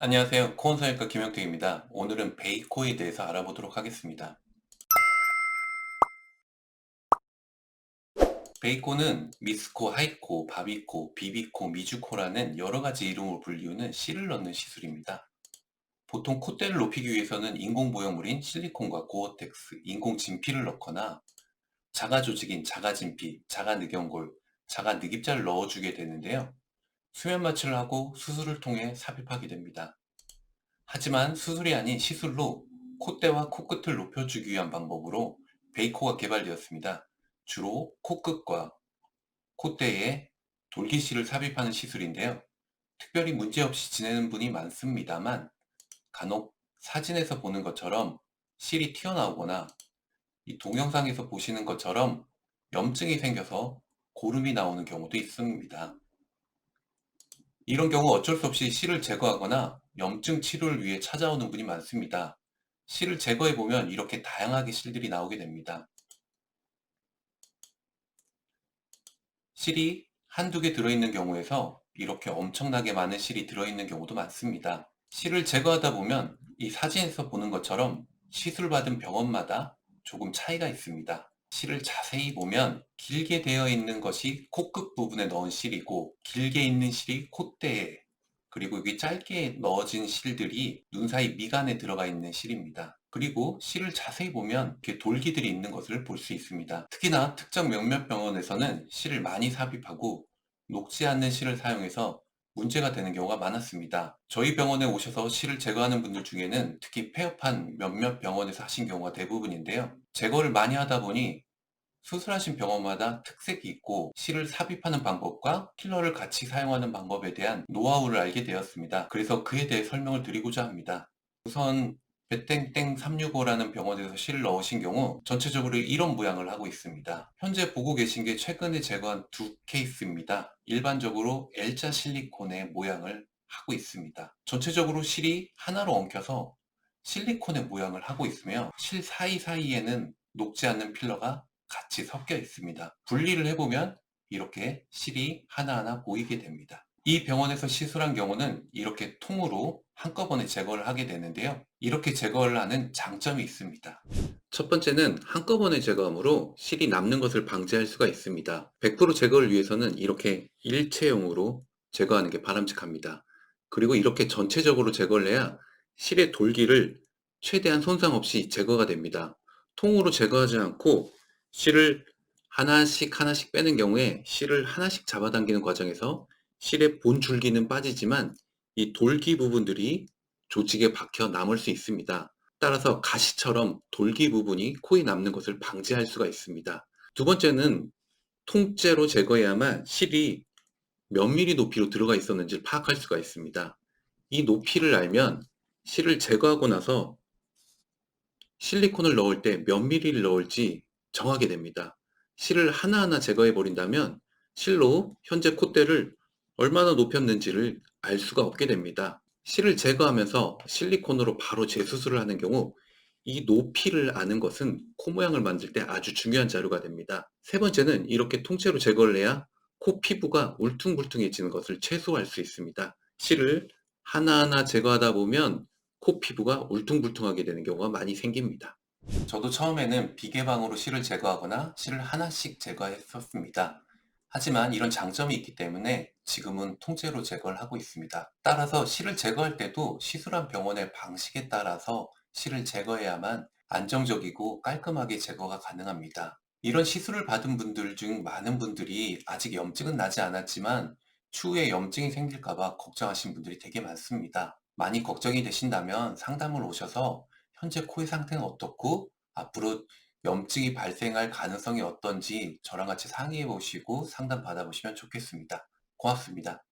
안녕하세요. 코온성형외과 김영택입니다. 오늘은 베이코에 대해서 알아보도록 하겠습니다. 베이코는 미스코, 하이코, 바비코, 비비코, 미주코라는 여러 가지 이름으로 불리우는 실을 넣는 시술입니다. 보통 콧대를 높이기 위해서는 인공 보형물인 실리콘과 고어텍스, 인공 진피를 넣거나 자가 조직인 자가 진피, 자가 늑연골, 자가 늑입자를 넣어주게 되는데요. 수면 마취를 하고 수술을 통해 삽입하게 됩니다. 하지만 수술이 아닌 시술로 콧대와 코끝을 높여주기 위한 방법으로 베이코가 개발되었습니다. 주로 코끝과 콧대에 돌기실을 삽입하는 시술인데요. 특별히 문제없이 지내는 분이 많습니다만 간혹 사진에서 보는 것처럼 실이 튀어나오거나 이 동영상에서 보시는 것처럼 염증이 생겨서 고름이 나오는 경우도 있습니다. 이런 경우 어쩔 수 없이 실을 제거하거나 염증 치료를 위해 찾아오는 분이 많습니다. 실을 제거해보면 이렇게 다양하게 실들이 나오게 됩니다. 실이 한두 개 들어있는 경우에서 이렇게 엄청나게 많은 실이 들어있는 경우도 많습니다. 실을 제거하다 보면 이 사진에서 보는 것처럼 시술받은 병원마다 조금 차이가 있습니다. 실을 자세히 보면 길게 되어 있는 것이 코끝 부분에 넣은 실이고 길게 있는 실이 콧대에, 그리고 여기 짧게 넣어진 실들이 눈 사이 미간에 들어가 있는 실입니다. 그리고 실을 자세히 보면 이렇게 돌기들이 있는 것을 볼 수 있습니다. 특히나 특정 몇몇 병원에서는 실을 많이 삽입하고 녹지 않는 실을 사용해서 문제가 되는 경우가 많았습니다. 저희 병원에 오셔서 실을 제거하는 분들 중에는 특히 폐업한 몇몇 병원에서 하신 경우가 대부분인데요. 제거를 많이 하다 보니 수술하신 병원마다 특색이 있고 실을 삽입하는 방법과 필러를 같이 사용하는 방법에 대한 노하우를 알게 되었습니다. 그래서 그에 대해 설명을 드리고자 합니다. 우선 배땡땡 365라는 병원에서 실을 넣으신 경우 전체적으로 이런 모양을 하고 있습니다. 현재 보고 계신 게 최근에 제거한 두 케이스입니다. 일반적으로 L자 실리콘의 모양을 하고 있습니다. 전체적으로 실이 하나로 엉켜서 실리콘의 모양을 하고 있으며 실 사이사이에는 녹지 않는 필러가 같이 섞여 있습니다. 분리를 해보면 이렇게 실이 하나하나 보이게 됩니다. 이 병원에서 시술한 경우는 이렇게 통으로 한꺼번에 제거를 하게 되는데요. 이렇게 제거를 하는 장점이 있습니다. 첫 번째는 한꺼번에 제거함으로 실이 남는 것을 방지할 수가 있습니다. 100% 제거를 위해서는 이렇게 일체형으로 제거하는 게 바람직합니다. 그리고 이렇게 전체적으로 제거를 해야 실의 돌기를 최대한 손상 없이 제거가 됩니다. 통으로 제거하지 않고 실을 하나씩 하나씩 빼는 경우에 실을 하나씩 잡아당기는 과정에서 실의 본 줄기는 빠지지만 이 돌기 부분들이 조직에 박혀 남을 수 있습니다. 따라서 가시처럼 돌기 부분이 코에 남는 것을 방지할 수가 있습니다. 두 번째는 통째로 제거해야만 실이 몇 미리 높이로 들어가 있었는지 파악할 수가 있습니다. 이 높이를 알면 실을 제거하고 나서 실리콘을 넣을 때 몇 미리를 넣을지 정하게 됩니다. 실을 하나하나 제거해 버린다면 실로 현재 콧대를 얼마나 높였는지를 알 수가 없게 됩니다. 실을 제거하면서 실리콘으로 바로 재수술을 하는 경우 이 높이를 아는 것은 코 모양을 만들 때 아주 중요한 자료가 됩니다. 세 번째는 이렇게 통째로 제거를 해야 코 피부가 울퉁불퉁해지는 것을 최소화할 수 있습니다. 실을 하나하나 제거하다 보면 코 피부가 울퉁불퉁하게 되는 경우가 많이 생깁니다. 저도 처음에는 비계방으로 실을 제거하거나 실을 하나씩 제거했었습니다. 하지만 이런 장점이 있기 때문에 지금은 통째로 제거를 하고 있습니다. 따라서 실을 제거할 때도 시술한 병원의 방식에 따라서 실을 제거해야만 안정적이고 깔끔하게 제거가 가능합니다. 이런 시술을 받은 분들 중 많은 분들이 아직 염증은 나지 않았지만 추후에 염증이 생길까봐 걱정하신 분들이 되게 많습니다. 많이 걱정이 되신다면 상담을 오셔서 현재 코의 상태는 어떻고 앞으로 염증이 발생할 가능성이 어떤지 저랑 같이 상의해 보시고 상담 받아보시면 좋겠습니다. 고맙습니다.